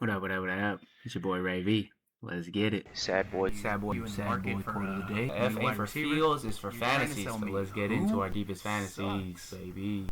What up? It's your boy Ray V. Let's get it. Sad boy. Sad boy quote of the day. F ain't for fields, it's for fantasy. So let's get into our deepest fantasies, baby.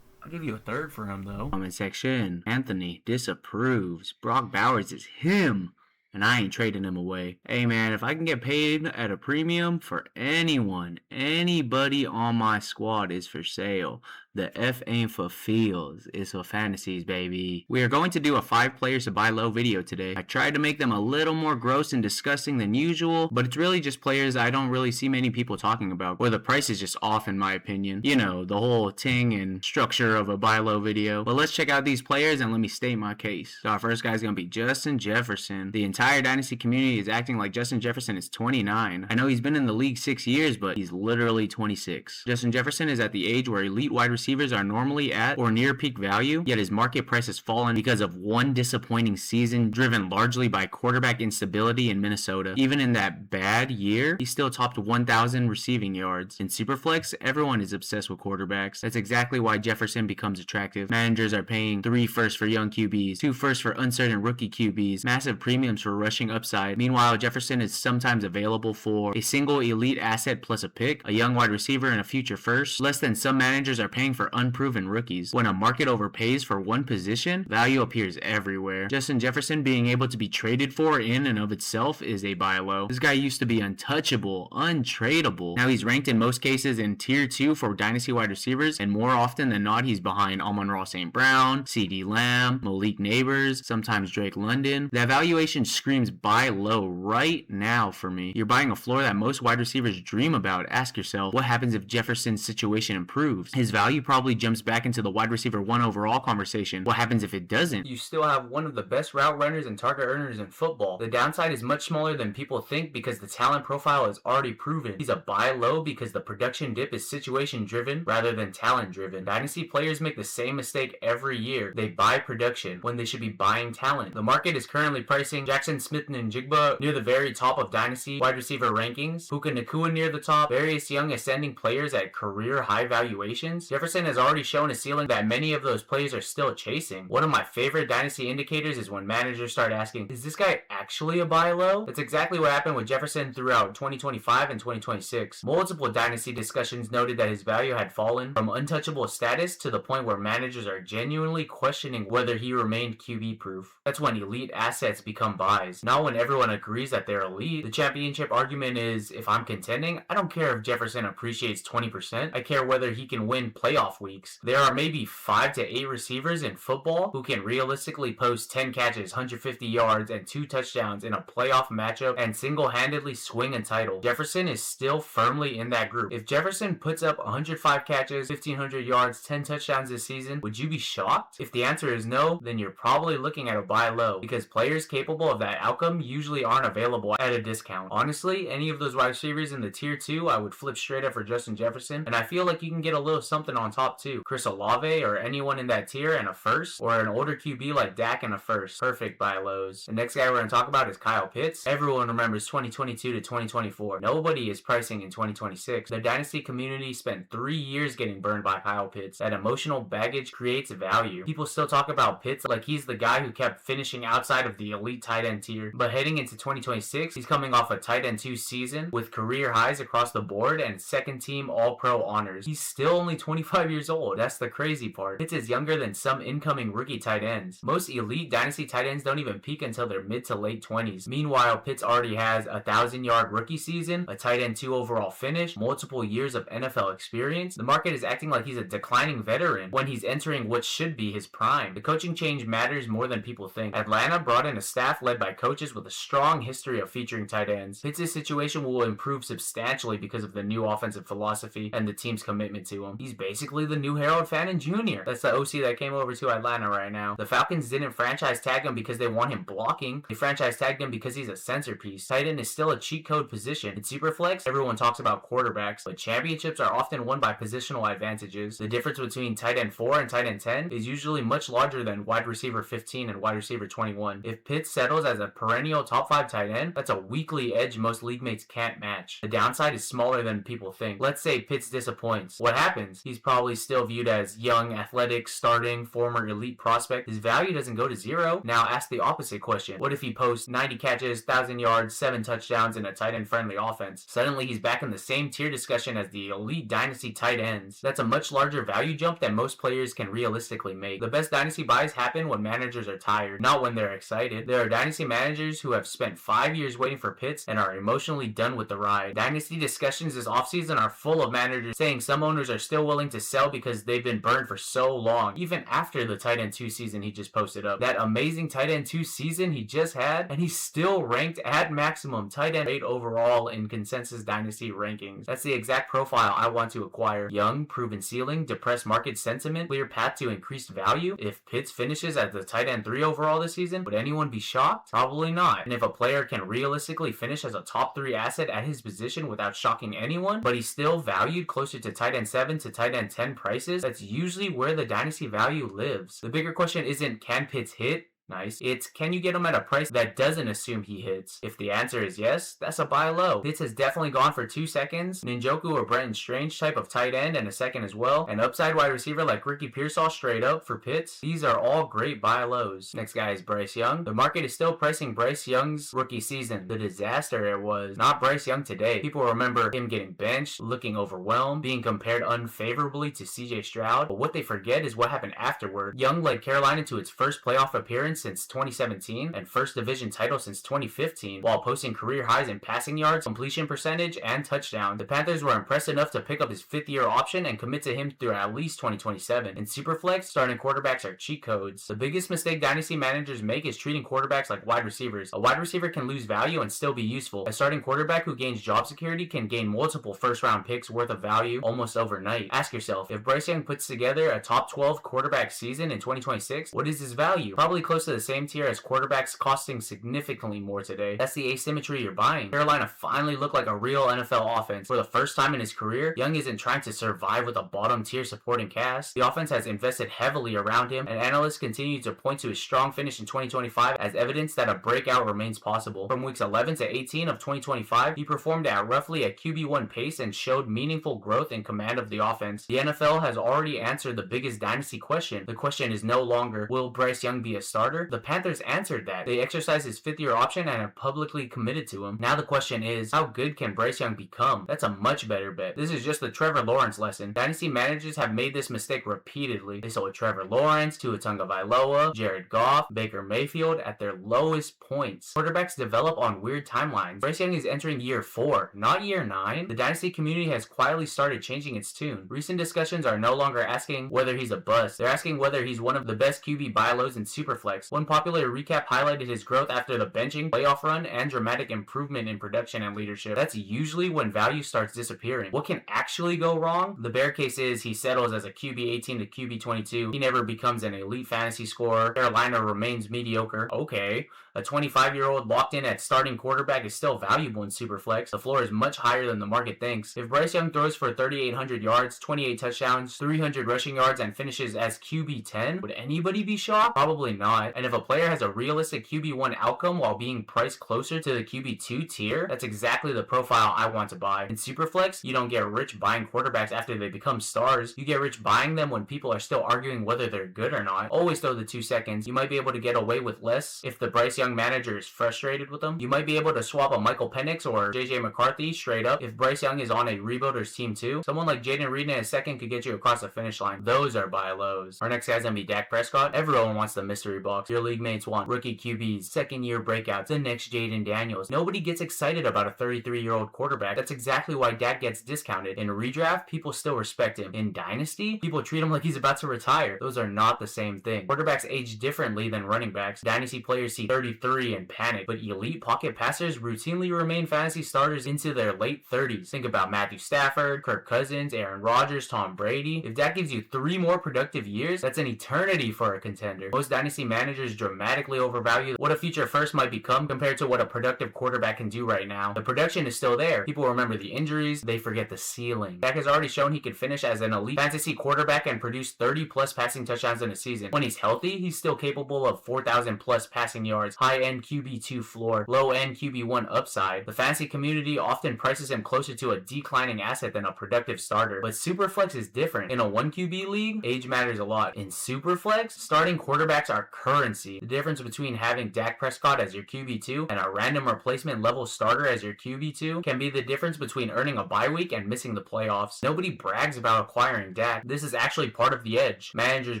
I'll give you a third for him, though. Comment section. Anthony disapproves. Brock Bowers is him. And I ain't trading him away. Hey man, if I can get paid at a premium for anybody on my squad is for sale. The F ain't for fields, it's for fantasies, baby. We are going to do a 5 players to buy low video today. I tried to make them a little more gross and disgusting than usual, but it's really just players I don't really see many people talking about, or the price is just off in my opinion. You know, the whole ting and structure of a buy low video. But let's check out these players and let me state my case. So our first guy is going to be Justin Jefferson. The entire Dynasty community is acting like Justin Jefferson is 29. I know he's been in the league 6 years, but he's literally 26. Justin Jefferson is at the age where elite wide receivers are normally at or near peak value, yet his market price has fallen because of one disappointing season driven largely by quarterback instability in Minnesota. Even in that bad year, he still topped 1,000 receiving yards. In Superflex, everyone is obsessed with quarterbacks. That's exactly why Jefferson becomes attractive. Managers are paying 3 firsts for young QBs, 2 firsts for uncertain rookie QBs, massive premiums for rushing upside. Meanwhile, Jefferson is sometimes available for a single elite asset plus a pick, a young wide receiver, and a future first, less than some managers are paying for unproven rookies. When a market overpays for one position, value appears everywhere. Justin Jefferson being able to be traded for in and of itself is a buy low. This guy used to be untouchable, untradeable. Now he's ranked in most cases in tier 2 for dynasty wide receivers, and more often than not he's behind Amon-Ra St. Brown, CeeDee Lamb, Malik Neighbors, sometimes Drake London. That valuation screams buy low right now for me. You're buying a floor that most wide receivers dream about. Ask yourself, what happens if Jefferson's situation improves? His value probably jumps back into the wide receiver 1 overall conversation. What happens if it doesn't? You still have one of the best route runners and target earners in football. The downside is much smaller than people think because the talent profile is already proven. He's a buy low because the production dip is situation driven rather than talent driven. Dynasty players make the same mistake every year. They buy production when they should be buying talent. The market is currently pricing Jackson Smith-Njigba near the very top of Dynasty wide receiver rankings, Puka Nacua near the top, various young ascending players at career high valuations. Jefferson has already shown a ceiling that many of those players are still chasing. One of my favorite Dynasty indicators is when managers start asking, is this guy actually a buy low? That's exactly what happened with Jefferson throughout 2025 and 2026. Multiple Dynasty discussions noted that his value had fallen from untouchable status to the point where managers are genuinely questioning whether he remained QB proof. That's when elite assets become buys. Not when everyone agrees that they're elite. The championship argument is, if I'm contending, I don't care if Jefferson appreciates 20%. I care whether he can win playoff weeks. There are maybe 5 to 8 receivers in football who can realistically post 10 catches, 150 yards, and 2 touchdowns in a playoff matchup and single-handedly swing a title. Jefferson is still firmly in that group. If Jefferson puts up 105 catches, 1,500 yards, 10 touchdowns this season, would you be shocked? If the answer is no, then you're probably looking at a buy low because players capable of that outcome usually aren't available at a discount. Honestly, any of those wide receivers in the tier 2, I would flip straight up for Justin Jefferson, and I feel like you can get a little something on top too. Chris Olave or anyone in that tier and a first, or an older QB like Dak and a first. Perfect buy lows. The next guy we're going to talk about is Kyle Pitts. Everyone remembers 2022 to 2024. Nobody is pricing in 2026. The Dynasty community spent 3 years getting burned by Kyle Pitts. That emotional baggage creates value. People still talk about Pitts like he's the guy who kept finishing outside of the elite tight end tier. But heading into 2026, he's coming off a tight end 2 season with career highs across the board and second team All-Pro honors. He's still only 25 years old. That's the crazy part. Pitts is younger than some incoming rookie tight ends. Most elite Dynasty tight ends don't even peak until their mid to late 20s. Meanwhile, Pitts already has a 1,000-yard rookie season, a tight end 2 overall finish, multiple years of NFL experience. The market is acting like he's a declining veteran when he's entering what should be his prime. The coaching change matters more than people think. Atlanta brought in a staff led by coaches with a strong history of featuring tight ends. Pitts' situation will improve substantially because of the new offensive philosophy and the team's commitment to him. He's basically the new Harold Fannin Jr. That's the OC that came over to Atlanta right now. The Falcons didn't franchise tag him because they want him blocking. They franchise franchise tagged him because he's a centerpiece. Tight end is still a cheat code position. In Superflex, everyone talks about quarterbacks, but championships are often won by positional advantages. The difference between tight end 4 and tight end 10 is usually much larger than wide receiver 15 and wide receiver 21. If Pitts settles as a perennial top 5 tight end, that's a weekly edge most league mates can't match. The downside is smaller than people think. Let's say Pitts disappoints. What happens? He's probably still viewed as young, athletic, starting, former elite prospect. His value doesn't go to zero. Now ask the opposite question. What if he posts 90 catches, 1,000 yards, 7 touchdowns in a tight end friendly offense? Suddenly he's back in the same tier discussion as the elite dynasty tight ends. That's a much larger value jump than most players can realistically make. The best dynasty buys happen when managers are tired, not when they're excited. There are dynasty managers who have spent 5 years waiting for Pitts and are emotionally done with the ride. Dynasty discussions this offseason are full of managers saying some owners are still willing to sell because they've been burned for so long, even after the tight end 2 season he just posted up. That amazing tight end 2 season he just had, and he's still ranked at maximum tight end 8 overall in consensus dynasty rankings. That's the exact profile I want to acquire. Young, proven ceiling, depressed market sentiment, clear path to increased value. If Pitts finishes as the tight end 3 overall this season, would anyone be shocked? Probably not. And if a player can realistically finish as a top 3 asset at his position without shocking anyone, but he's still valued closer to tight end 7 to tight end 10 prices, that's usually where the dynasty value lives. The bigger question isn't can Pitts hit? Nice. It's can you get him at a price that doesn't assume he hits? If the answer is yes, that's a buy low. Pitts has definitely gone for 2 seconds. Njoku or Brenton Strange type of tight end and a second as well. An upside wide receiver like Ricky Pearsall straight up for Pitts. These are all great buy lows. Next guy is Bryce Young. The market is still pricing Bryce Young's rookie season. The disaster it was. Not Bryce Young today. People remember him getting benched, looking overwhelmed, being compared unfavorably to CJ Stroud. But what they forget is what happened afterward. Young led Carolina to its first playoff appearance since 2017 and first division title since 2015 while posting career highs in passing yards, completion percentage, and touchdowns. The Panthers were impressed enough to pick up his 5th-year option and commit to him through at least 2027. In Superflex, starting quarterbacks are cheat codes. The biggest mistake dynasty managers make is treating quarterbacks like wide receivers. A wide receiver can lose value and still be useful. A starting quarterback who gains job security can gain multiple first-round picks worth of value almost overnight. Ask yourself, if Bryce Young puts together a top 12 quarterback season in 2026, what is his value? Probably close to the same tier as quarterbacks costing significantly more today. That's the asymmetry you're buying. Carolina finally looked like a real NFL offense. For the first time in his career, Young isn't trying to survive with a bottom tier supporting cast. The offense has invested heavily around him, and analysts continue to point to his strong finish in 2025 as evidence that a breakout remains possible. From weeks 11 to 18 of 2025, he performed at roughly a QB1 pace and showed meaningful growth in command of the offense. The NFL has already answered the biggest dynasty question. The question is no longer, will Bryce Young be a starter? The Panthers answered that. They exercised his 5th-year option and have publicly committed to him. Now the question is, how good can Bryce Young become? That's a much better bet. This is just the Trevor Lawrence lesson. Dynasty managers have made this mistake repeatedly. They sold Trevor Lawrence, Tua Tagovailoa, Jared Goff, Baker Mayfield at their lowest points. Quarterbacks develop on weird timelines. Bryce Young is entering year 4, not year 9. The Dynasty community has quietly started changing its tune. Recent discussions are no longer asking whether he's a bust. They're asking whether he's one of the best QB buy lows in Superflex. One popular recap highlighted his growth after the benching, playoff run, and dramatic improvement in production and leadership. That's usually when value starts disappearing. What can actually go wrong? The bear case is he settles as a QB 18 to QB 22. He never becomes an elite fantasy scorer. Carolina remains mediocre. Okay. A 25-year-old locked in at starting quarterback is still valuable in Superflex. The floor is much higher than the market thinks. If Bryce Young throws for 3,800 yards, 28 touchdowns, 300 rushing yards, and finishes as QB 10, would anybody be shocked? Probably not. And if a player has a realistic QB1 outcome while being priced closer to the QB2 tier, that's exactly the profile I want to buy. In Superflex, you don't get rich buying quarterbacks after they become stars. You get rich buying them when people are still arguing whether they're good or not. Always throw the 2 seconds. You might be able to get away with less if the Bryce Young manager is frustrated with them. You might be able to swap a Michael Penix or JJ McCarthy straight up if Bryce Young is on a rebuilder's team too. Someone like Jaden Reed in a second could get you across the finish line. Those are buy lows. Our next guy's gonna be Dak Prescott. Everyone wants the mystery box. Your league mates want rookie QBs, second-year breakouts, the next Jaden Daniels. Nobody gets excited about a 33-year-old quarterback. That's exactly why Dak gets discounted. In redraft, people still respect him. In Dynasty, people treat him like he's about to retire. Those are not the same thing. Quarterbacks age differently than running backs. Dynasty players see 33 and panic, but elite pocket passers routinely remain fantasy starters into their late 30s. Think about Matthew Stafford, Kirk Cousins, Aaron Rodgers, Tom Brady. If Dak gives you 3 more productive years, that's an eternity for a contender. Most Dynasty managers managers dramatically overvalue what a future first might become compared to what a productive quarterback can do right now. The production is still there. People remember the injuries, they forget the ceiling. Dak has already shown he can finish as an elite fantasy quarterback and produce 30 plus passing touchdowns in a season. When he's healthy, he's still capable of 4,000 plus passing yards, high-end QB2 floor, low-end QB1 upside. The fantasy community often prices him closer to a declining asset than a productive starter, but Superflex is different. In a 1 QB league, age matters a lot. In Superflex, starting quarterbacks are currency. The difference between having Dak Prescott as your QB2 and a random replacement level starter as your QB2 can be the difference between earning a bye week and missing the playoffs. Nobody brags about acquiring Dak. This is actually part of the edge. Managers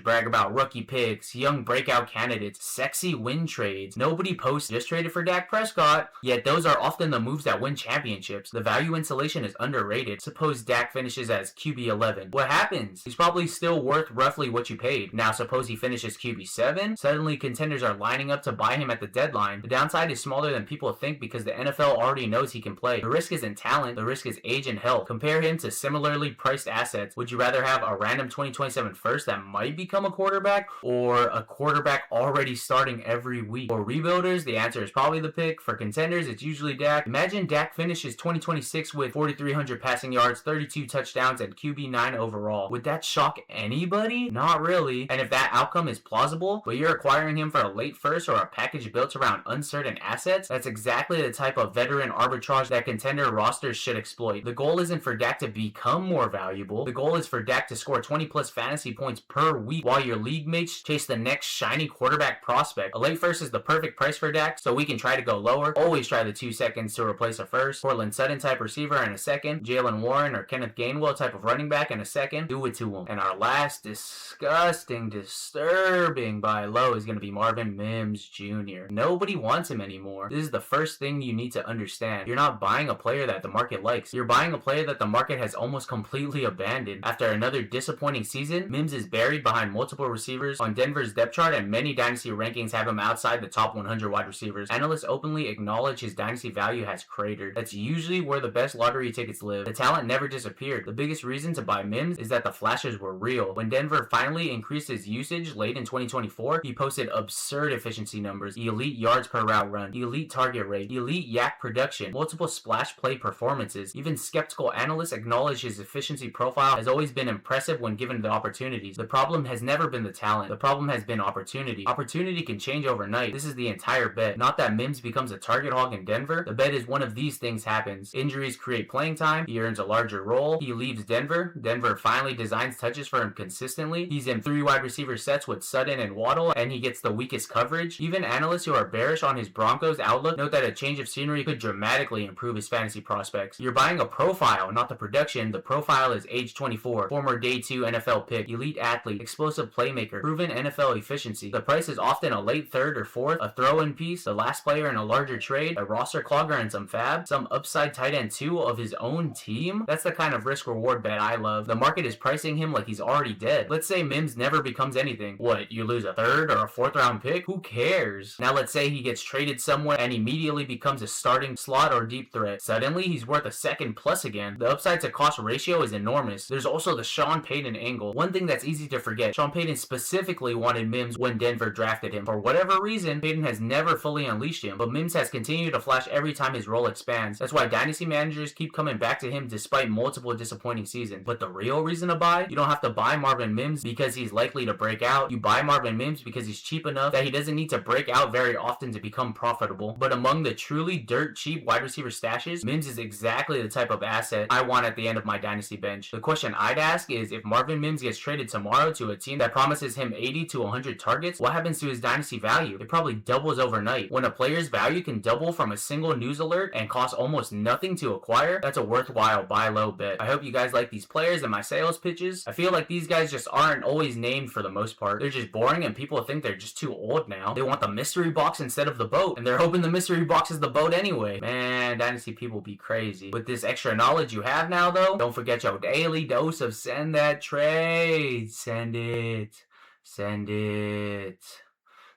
brag about rookie picks, young breakout candidates, sexy win trades. Nobody posts just traded for Dak Prescott, yet those are often the moves that win championships. The value insulation is underrated. Suppose Dak finishes as QB11. What happens? He's probably still worth roughly what you paid. Now suppose he finishes QB7. Suddenly contenders are lining up to buy him at the deadline. The downside is smaller than people think because the NFL already knows he can play. The risk isn't talent, the risk is age and health. Compare him to similarly priced assets. Would you rather have a random 2027 first that might become a quarterback or a quarterback already starting every week? For rebuilders, the answer is probably the pick. For contenders, it's usually Dak. Imagine Dak finishes 2026 with 4,300 passing yards, 32 touchdowns, and QB9 overall. Would that shock anybody? Not really. And if that outcome is plausible, but you're acquiring him for a late first or a package built around uncertain assets, that's exactly the type of veteran arbitrage that contender rosters should exploit. The goal isn't for Dak to become more valuable. The goal is for Dak to score 20 plus fantasy points per week while your league mates chase the next shiny quarterback prospect. A late first is the perfect price for Dak, so we can try to go lower. Always try the 2 seconds to replace a first. Portland Sutton type receiver in a second. Jalen Warren or Kenneth Gainwell type of running back in a second. Do it to him. And our last disgusting, disturbing buy low is going to be Marvin Mims Jr. Nobody wants him anymore. This is the first thing you need to understand. You're not buying a player that the market likes. You're buying a player that the market has almost completely abandoned. After another disappointing season, Mims is buried behind multiple receivers on Denver's depth chart, and many dynasty rankings have him outside the top 100 wide receivers. Analysts openly acknowledge his dynasty value has cratered. That's usually where the best lottery tickets live. The talent never disappeared. The biggest reason to buy Mims is that the flashes were real. When Denver finally increased his usage late in 2024, he posted absurd efficiency numbers, elite yards per route run, elite target rate, elite yak production, multiple splash play performances. Even skeptical analysts acknowledge his efficiency profile has always been impressive when given the opportunities. The problem has never been the talent. The problem has been opportunity. Opportunity can change overnight. This is the entire bet. Not that Mims becomes a target hog in Denver. The bet is one of these things happens. Injuries create playing time. He earns a larger role. He leaves Denver. Denver finally designs touches for him consistently. He's in 3 wide receiver sets with Sutton and Waddle, and he gets the weakest coverage. Even analysts who are bearish on his Broncos outlook note that a change of scenery could dramatically improve his fantasy prospects. You're buying a profile, not the production. The profile is age 24, former day 2 NFL pick, elite athlete, explosive playmaker, proven NFL efficiency. The price is often a late third or fourth, a throw-in piece, the last player in a larger trade, a roster clogger and some fab, some upside tight end 2 of his own team. That's the kind of risk-reward bet I love. The market is pricing him like he's already dead. Let's say Mims never becomes anything. What, you lose a third or a 4th round pick? Who cares? Now let's say he gets traded somewhere and immediately becomes a starting slot or deep threat. Suddenly he's worth a second plus again. The upside to cost ratio is enormous. There's also the Sean Payton angle. One thing that's easy to forget, Sean Payton specifically wanted Mims when Denver drafted him. For whatever reason, Payton has never fully unleashed him, but Mims has continued to flash every time his role expands. That's why dynasty managers keep coming back to him despite multiple disappointing seasons. But the real reason to buy, you don't have to buy Marvin Mims because he's likely to break out. You buy Marvin Mims because he's cheap enough that he doesn't need to break out very often to become profitable. But among the truly dirt cheap wide receiver stashes, Mims is exactly the type of asset I want at the end of my dynasty bench. The question I'd ask is, if Marvin Mims gets traded tomorrow to a team that promises him 80 to 100 targets, what happens to his dynasty value? It probably doubles overnight. When a player's value can double from a single news alert and cost almost nothing to acquire, that's a worthwhile buy low bet. I hope you guys like these players and my sales pitches. I feel like these guys just aren't always named for the most part. They're just boring and people think they're just too old now. They want the mystery box instead of the boat, and they're hoping the mystery box is the boat anyway. Man, dynasty people be crazy. With this extra knowledge you have now though, don't forget your daily dose of send that trade. Send it. Send it.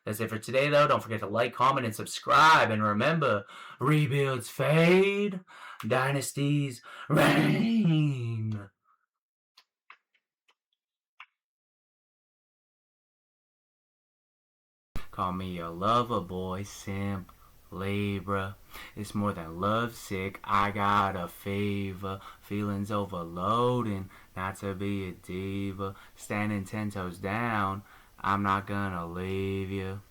That's it for today though. Don't forget to like, comment, and subscribe. And remember, rebuilds fade, dynasties reign. Call me a lover boy, simply, bruh. It's more than lovesick, I got a fever. Feelings overloading, not to be a diva. Standing 10 toes down, I'm not gonna leave you.